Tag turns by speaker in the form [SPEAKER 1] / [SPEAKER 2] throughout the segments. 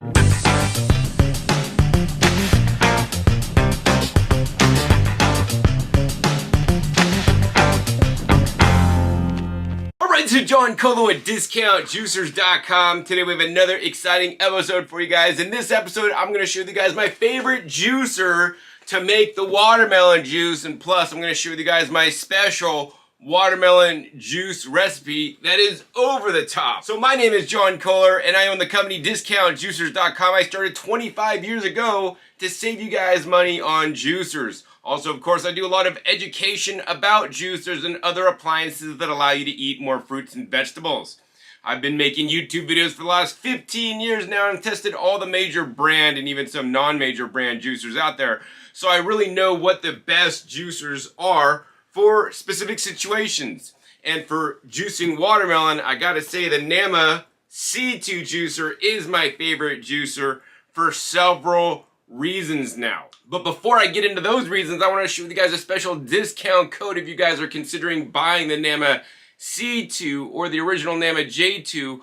[SPEAKER 1] Alright, so John Colo at DiscountJuicers.com. Today we have another exciting episode for you guys. In this episode, I'm going to show you guys my favorite juicer to make the watermelon juice, and plus I'm going to show you guys my special watermelon juice recipe that is over the top. So my name is John Kohler and I own the company DiscountJuicers.com. I started 25 years ago to save you guys money on juicers. Also, of course, I do a lot of education about juicers and other appliances that allow you to eat more fruits and vegetables. I've been making YouTube videos for the last 15 years now and tested all the major brand and even some non-major brand juicers out there. So I really know what the best juicers are for specific situations. And for juicing watermelon, I gotta say the Nama C2 juicer is my favorite juicer for several reasons now. But before I get into those reasons, I want to show you guys a special discount code if you guys are considering buying the Nama C2 or the original Nama J2.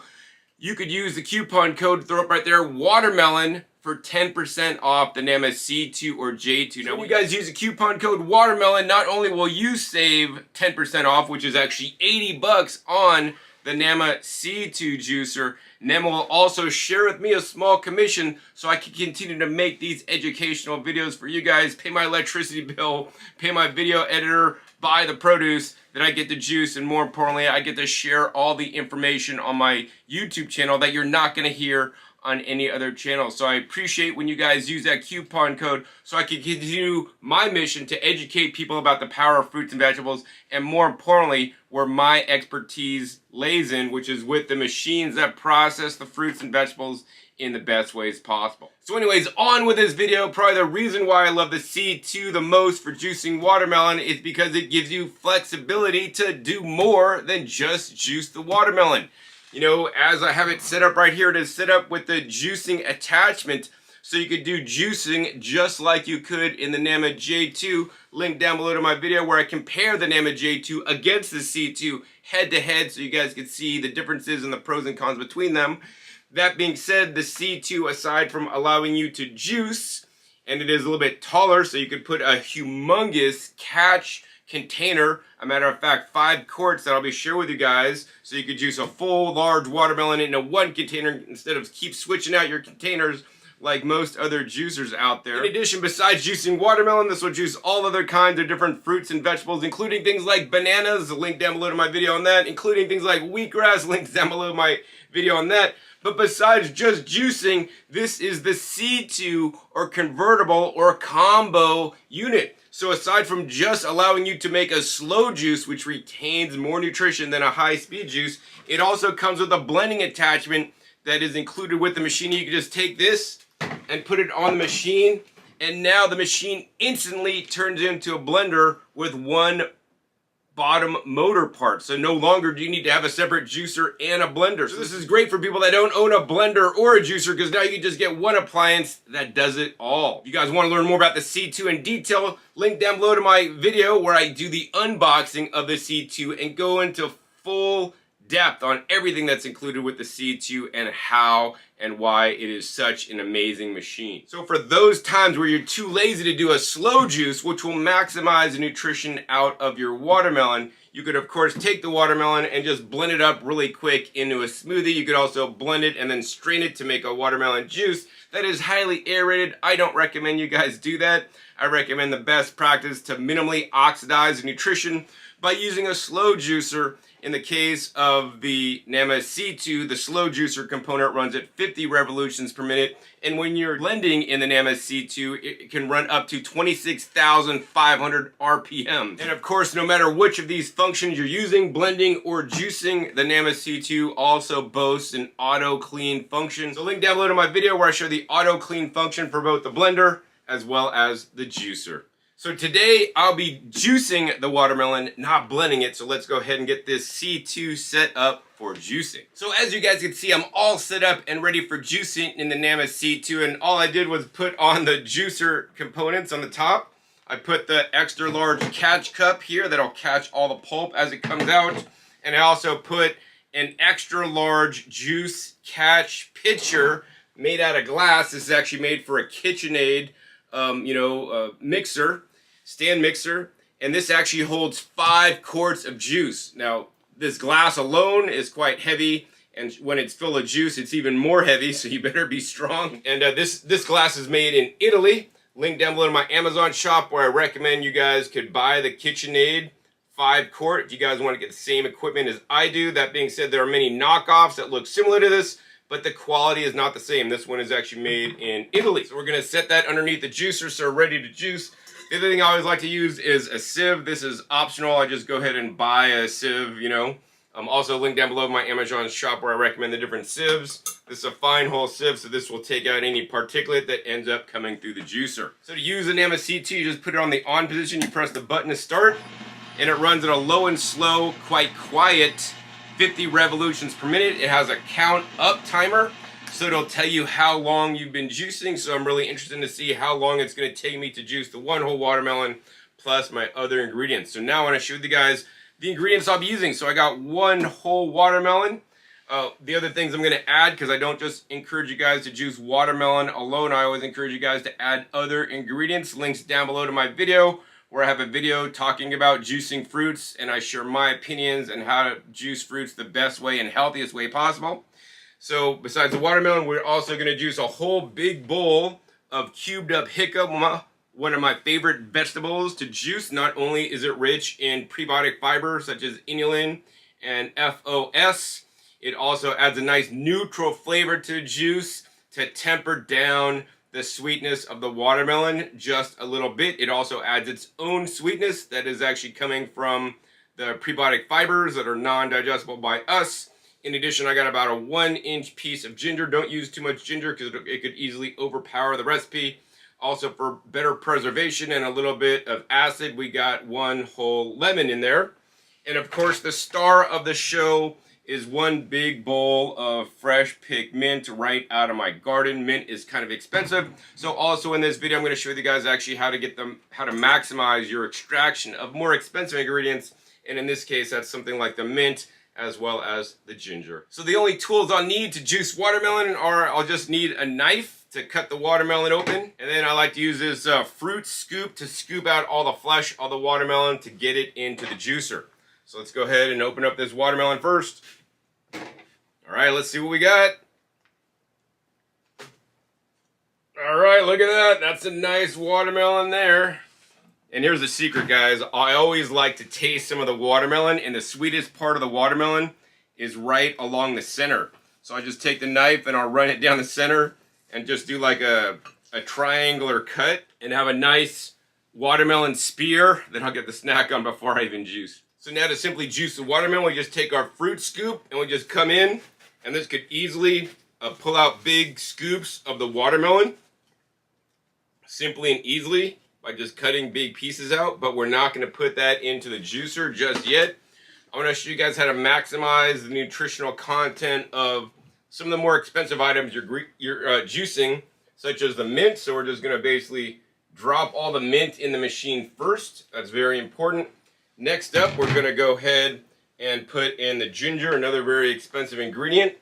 [SPEAKER 1] You could use the coupon code, throw up right there, watermelon, for 10% off the Nama C2 or J2. Now, when you guys use the coupon code watermelon, not only will you save 10% off, which is actually 80 bucks on the Nama C2 juicer, Nama will also share with me a small commission so I can continue to make these educational videos for you guys, pay my electricity bill, pay my video editor, buy the produce that I get to juice, and more importantly, I get to share all the information on my YouTube channel that you're not going to hear on any other channel. So I appreciate when you guys use that coupon code so I can continue my mission to educate people about the power of fruits and vegetables, and more importantly, where my expertise lays in, which is with the machines that process the fruits and vegetables in the best ways possible. So anyways, on with this video. Probably the reason why I love the C2 the most for juicing watermelon is because it gives you flexibility to do more than just juice the watermelon. You know, as I have it set up right here, it is set up with the juicing attachment, so you could do juicing just like you could in the Nama J2. Link down below to my video where I compare the Nama J2 against the C2 head to head so you guys can see the differences and the pros and cons between them. That being said, the C2, aside from allowing you to juice, and it is a little bit taller, so you could put a humongous catch container, a matter of fact 5 quarts that I'll be sharing with you guys, so you could juice a full large watermelon into one container instead of keep switching out your containers like most other juicers out there. In addition, besides juicing watermelon, this will juice all other kinds of different fruits and vegetables, including things like bananas, link down below to my video on that, including things like wheatgrass, links down below to my video on that. But besides just juicing, this is the C2 or convertible or combo unit. So aside from just allowing you to make a slow juice, which retains more nutrition than a high-speed juice, it also comes with a blending attachment that is included with the machine. You can just take this and put it on the machine, and now the machine instantly turns into a blender with one bottom motor part. So no longer do you need to have a separate juicer and a blender. So this is great for people that don't own a blender or a juicer, because now you can just get one appliance that does it all. If you guys want to learn more about the C2 in detail, link down below to my video where I do the unboxing of the C2 and go into full depth on everything that's included with the C2 and how and why it is such an amazing machine. So for those times where you're too lazy to do a slow juice, which will maximize the nutrition out of your watermelon, you could of course take the watermelon and just blend it up really quick into a smoothie. You could also blend it and then strain it to make a watermelon juice that is highly aerated. I don't recommend you guys do that. I recommend the best practice to minimally oxidize the nutrition by using a slow juicer. In the case of the Nama C2, the slow juicer component runs at 50 revolutions per minute. And when you're blending in the Nama C2, it can run up to 26,500 RPM. And of course, no matter which of these functions you're using, blending or juicing, the Nama C2 also boasts an auto clean function. So link down below to my video where I show the auto clean function for both the blender as well as the juicer. So today I'll be juicing the watermelon, not blending it. So let's go ahead and get this C2 set up for juicing. So as you guys can see, I'm all set up and ready for juicing in the Nama C2. And all I did was put on the juicer components on the top. I put the extra large catch cup here that'll catch all the pulp as it comes out. And I also put an extra large juice catch pitcher made out of glass. This is actually made for a KitchenAid, mixer, stand mixer. And this actually holds 5 quarts of juice. Now, this glass alone is quite heavy. And when it's full of juice, it's even more heavy, so you better be strong. And this glass is made in Italy. Link down below to my Amazon shop where I recommend you guys could buy the KitchenAid 5 quart if you guys want to get the same equipment as I do. That being said, there are many knockoffs that look similar to this, but the quality is not the same. This one is actually made in Italy. So we're going to set that underneath the juicer so we're ready to juice. The other thing I always like to use is a sieve. This is optional. I just go ahead and buy a sieve, Also, link down below my Amazon shop where I recommend the different sieves. This is a fine hole sieve, so this will take out any particulate that ends up coming through the juicer. So to use the Nama C2, you just put it on the on position, you press the button to start, and it runs at a low and slow, quite quiet, 50 revolutions per minute. It has a count up timer, so it'll tell you how long you've been juicing, so I'm really interested to see how long it's going to take me to juice the 1 whole watermelon plus my other ingredients. So now I want to show you guys the ingredients I'll be using. So I got 1 whole watermelon. The other things I'm going to add, because I don't just encourage you guys to juice watermelon alone, I always encourage you guys to add other ingredients. Links down below to my video, where I have a video talking about juicing fruits, and I share my opinions and how to juice fruits the best way and healthiest way possible. So besides the watermelon, we're also going to juice a whole big bowl of cubed up jicama, one of my favorite vegetables to juice. Not only is it rich in prebiotic fiber such as inulin and FOS, it also adds a nice neutral flavor to the juice to temper down the sweetness of the watermelon just a little bit. It also adds its own sweetness that is actually coming from the prebiotic fibers that are non-digestible by us. In addition, I got about a 1-inch piece of ginger. Don't use too much ginger because it could easily overpower the recipe. Also, for better preservation and a little bit of acid, we got 1 whole lemon in there. And of course, the star of the show is 1 big bowl of fresh picked mint right out of my garden. Mint is kind of expensive. So also in this video, I'm going to show you guys actually how to maximize your extraction of more expensive ingredients. And in this case, that's something like the mint as well as the ginger. So the only tools I'll need to juice watermelon are I'll just need a knife to cut the watermelon open. And then I like to use this fruit scoop to scoop out all the flesh of the watermelon to get it into the juicer. So let's go ahead and open up this watermelon first. All right, let's see what we got. All right, look at that. That's a nice watermelon there. And here's the secret, guys. I always like to taste some of the watermelon, and the sweetest part of the watermelon is right along the center. So I just take the knife and I'll run it down the center and just do like a triangular cut and have a nice watermelon spear that I'll get the snack on before I even juice. So now to simply juice the watermelon, we just take our fruit scoop and we just come in, and this could easily pull out big scoops of the watermelon simply and easily by just cutting big pieces out, but we're not going to put that into the juicer just yet. I want to show you guys how to maximize the nutritional content of some of the more expensive items you're juicing, such as the mint. So we're just going to basically drop all the mint in the machine first. That's very important. Next up, we're going to go ahead and put in the ginger, another very expensive ingredient.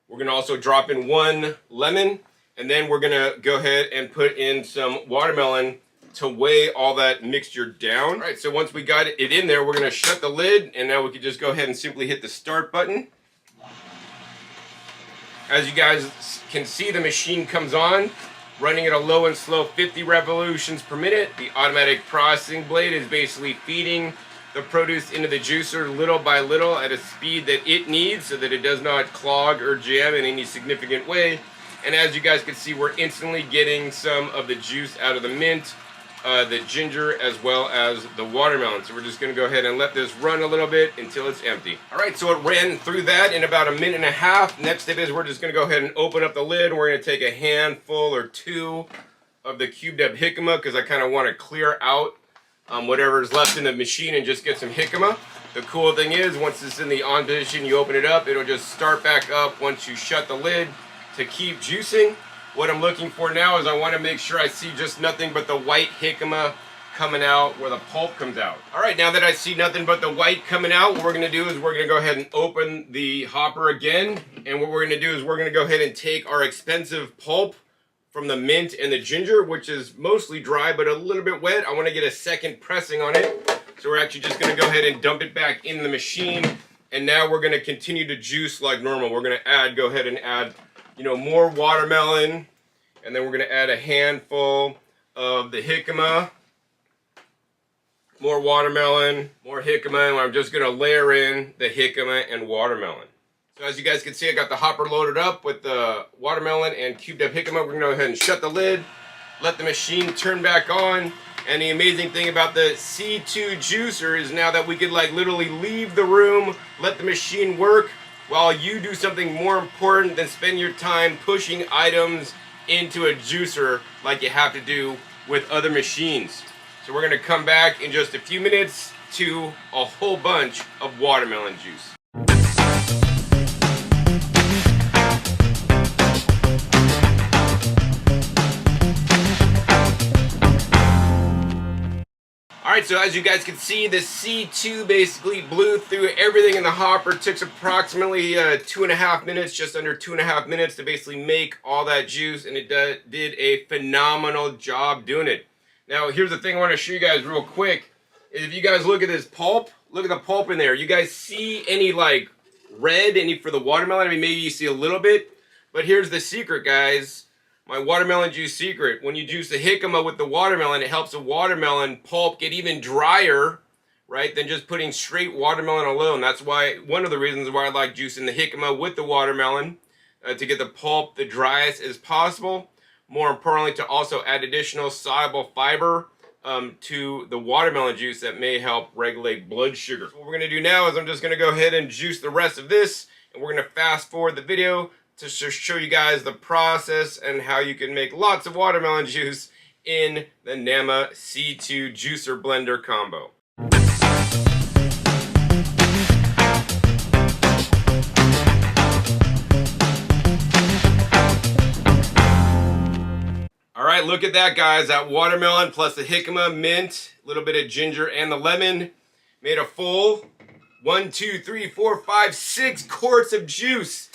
[SPEAKER 1] We're going to also drop in 1 lemon, and then we're going to go ahead and put in some watermelon to weigh all that mixture down. All right, so once we got it in there, we're going to shut the lid, and now we can just go ahead and simply hit the start button. As you guys can see, the machine comes on, running at a low and slow 50 revolutions per minute. The automatic processing blade is basically feeding the produce into the juicer little by little at a speed that it needs so that it does not clog or jam in any significant way. And as you guys can see, we're instantly getting some of the juice out of the mint, the ginger, as well as the watermelon. So we're just going to go ahead and let this run a little bit until it's empty. All right, so it ran through that in about 1.5 minutes. Next step is we're just going to go ahead and open up the lid. We're going to take a handful or 2 of the cubed up jicama because I kind of want to clear out whatever's left in the machine and just get some jicama. The cool thing is, once it's in the on position, you open it up, it'll just start back up once you shut the lid to keep juicing. What I'm looking for now is I want to make sure I see just nothing but the white jicama coming out where the pulp comes out. All right, now that I see nothing but the white coming out, what we're gonna do is we're gonna go ahead and open the hopper again. And what we're gonna do is we're gonna go ahead and take our expensive pulp from the mint and the ginger, which is mostly dry but a little bit wet. I wanna get a second pressing on it. So we're actually just gonna go ahead and dump it back in the machine. And now we're gonna continue to juice like normal. We're gonna go ahead and add, more watermelon. And then we're gonna add a handful of the jicama. More watermelon, more jicama, and I'm just gonna layer in the jicama and watermelon. So as you guys can see, I got the hopper loaded up with the watermelon and cubed up jicama. We're gonna go ahead and shut the lid, let the machine turn back on. And the amazing thing about the C2 juicer is now that we could literally leave the room, let the machine work, while you do something more important than spend your time pushing items into a juicer like you have to do with other machines. So we're gonna come back in just a few minutes to a whole bunch of watermelon juice. Alright, so as you guys can see, the C2 basically blew through everything in the hopper. It took approximately 2.5 minutes, just under 2.5 minutes to basically make all that juice, and it did a phenomenal job doing it. Now, here's the thing I want to show you guys real quick. Is if you guys look at this pulp, look at the pulp in there. You guys see any red, any for the watermelon? I mean, maybe you see a little bit, but here's the secret, guys. My watermelon juice secret. When you juice the jicama with the watermelon, it helps the watermelon pulp get even drier, right, than just putting straight watermelon alone. That's why, one of the reasons why I like juicing the jicama with the watermelon, to get the pulp the driest as possible. More importantly, to also add additional soluble fiber to the watermelon juice that may help regulate blood sugar. So what we're going to do now is I'm just going to go ahead and juice the rest of this, and we're going to fast forward the video to show you guys the process and how you can make lots of watermelon juice in the Nama C2 Juicer+Blender combo. Alright, look at that, guys. That watermelon plus the jicama, mint, a little bit of ginger, and the lemon made a full 6 quarts of juice.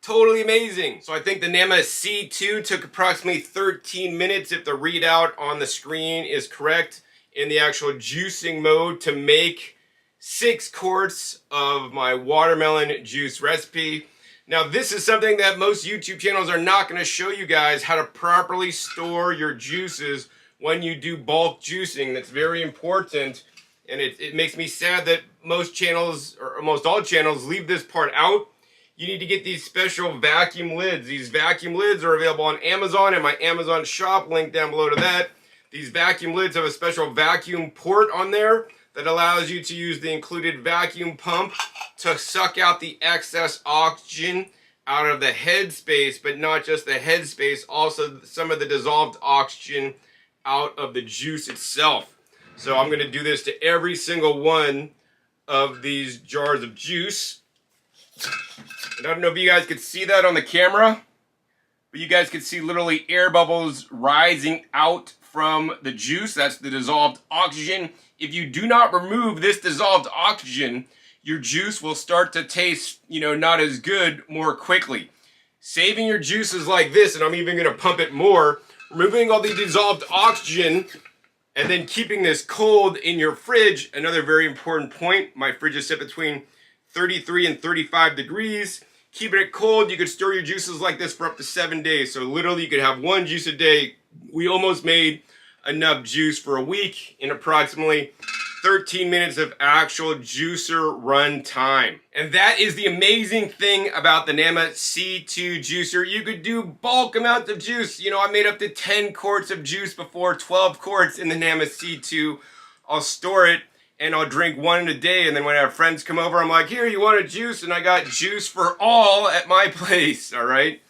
[SPEAKER 1] Totally amazing. So I think the Nama C2 took approximately 13 minutes if the readout on the screen is correct in the actual juicing mode to make 6 quarts of my watermelon juice recipe. Now this is something that most YouTube channels are not going to show you guys, how to properly store your juices when you do bulk juicing. That's very important, and it makes me sad that most channels, or almost all channels, leave this part out. You need to get these special vacuum lids. These vacuum lids are available on Amazon and my Amazon shop, link down below to that. These vacuum lids have a special vacuum port on there that allows you to use the included vacuum pump to suck out the excess oxygen out of the head space, but not just the head space, also some of the dissolved oxygen out of the juice itself. So I'm going to do this to every single one of these jars of juice. And I don't know if you guys could see that on the camera, but you guys could see literally air bubbles rising out from the juice. That's the dissolved oxygen. If you do not remove this dissolved oxygen, your juice will start to taste, not as good more quickly. Saving your juices like this, and I'm even going to pump it more, removing all the dissolved oxygen, and then keeping this cold in your fridge. Another very important point, my fridge is set between 33 and 35 degrees. Keeping it cold, you could store your juices like this for up to 7 days. So literally you could have 1 juice a day. We almost made enough juice for a week in approximately 13 minutes of actual juicer run time. And that is the amazing thing about the Nama C2 juicer. You could do bulk amounts of juice. I made up to 10 quarts of juice before, 12 quarts in the Nama C2. I'll store it and I'll drink 1 a day, and then when I have friends come over, I'm like, here, you want a juice? And I got juice for all at my place, all right?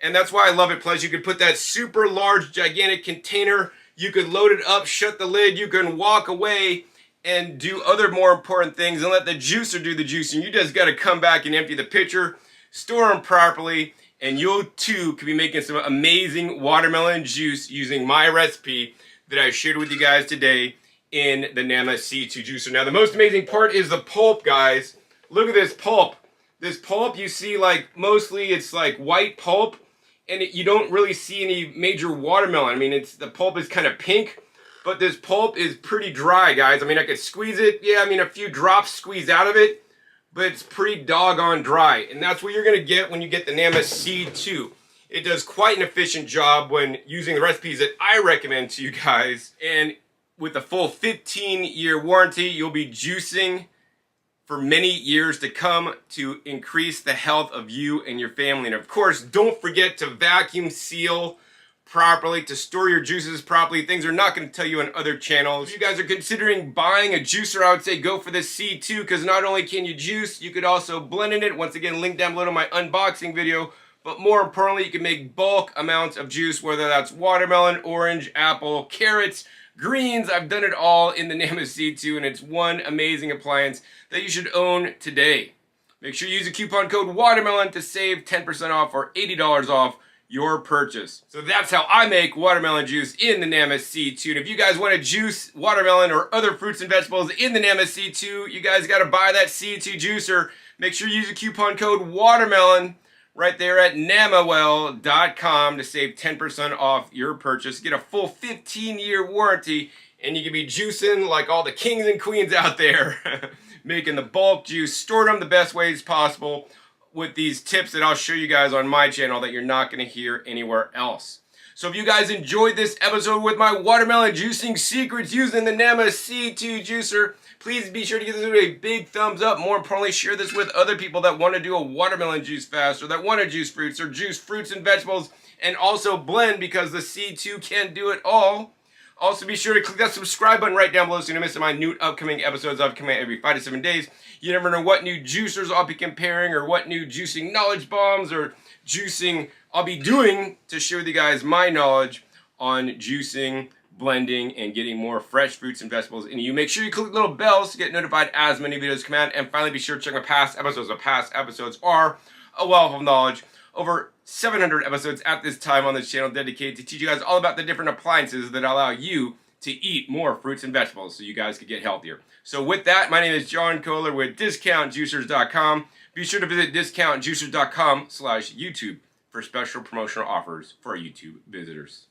[SPEAKER 1] And that's why I love it. Plus, you could put that super large, gigantic container, you could load it up, shut the lid, you can walk away and do other more important things and let the juicer do the juicing. You just gotta come back and empty the pitcher, store them properly, and you too could be making some amazing watermelon juice using my recipe. that I shared with you guys today in the Nama C2 Juicer. Now the most amazing part is the pulp, guys. Look at this pulp. This pulp, you see, like, mostly it's like white pulp, and you don't really see any major watermelon. I mean, the pulp is kind of pink, but this pulp is pretty dry, guys. I mean, I could squeeze it. Yeah, I mean, a few drops squeeze out of it, but it's pretty doggone dry. And that's what you're gonna get when you get the Nama C2. It does quite an efficient job when using the recipes that I recommend to you guys. And with a full 15-year warranty, you'll be juicing for many years to come to increase the health of you and your family. And of course, don't forget to vacuum seal properly, to store your juices properly. Things are not going to tell you on other channels. If you guys are considering buying a juicer, I would say go for the C2, because not only can you juice, you could also blend in it. Once again, link down below to my unboxing video. But more importantly, you can make bulk amounts of juice, whether that's watermelon, orange, apple, carrots, greens. I've done it all in the Nama C2, and it's one amazing appliance that you should own today. Make sure you use the coupon code WATERMELON to save 10% off or $80 off your purchase. So that's how I make watermelon juice in the Nama C2. And if you guys want to juice watermelon or other fruits and vegetables in the Nama C2, you guys got to buy that C2 juicer. Make sure you use the coupon code WATERMELON right there at namawell.com to save 10% off your purchase. Get a full 15-year warranty, and you can be juicing like all the kings and queens out there, making the bulk juice, storing them the best ways possible with these tips that I'll show you guys on my channel that you're not going to hear anywhere else. So if you guys enjoyed this episode with my watermelon juicing secrets using the Nama C2 juicer, please be sure to give this video a big thumbs up. More importantly, share this with other people that want to do a watermelon juice fast, or that want to juice fruits, or juice fruits and vegetables, and also blend, because the C2 can do it all. Also, be sure to click that subscribe button right down below so you don't miss my new upcoming episodes. I'll come out every 5 to 7 days. You never know what new juicers I'll be comparing, or what new juicing knowledge bombs or juicing I'll be doing to share with you guys my knowledge on juicing, blending, and getting more fresh fruits and vegetables in you. Make sure you click the little bells to get notified as many videos come out. And finally, be sure to check my past episodes. The past episodes are a wealth of knowledge. Over 700 episodes at this time on this channel dedicated to teach you guys all about the different appliances that allow you to eat more fruits and vegetables so you guys can get healthier. So with that, my name is John Kohler with DiscountJuicers.com. Be sure to visit DiscountJuicers.com/YouTube for special promotional offers for our YouTube visitors.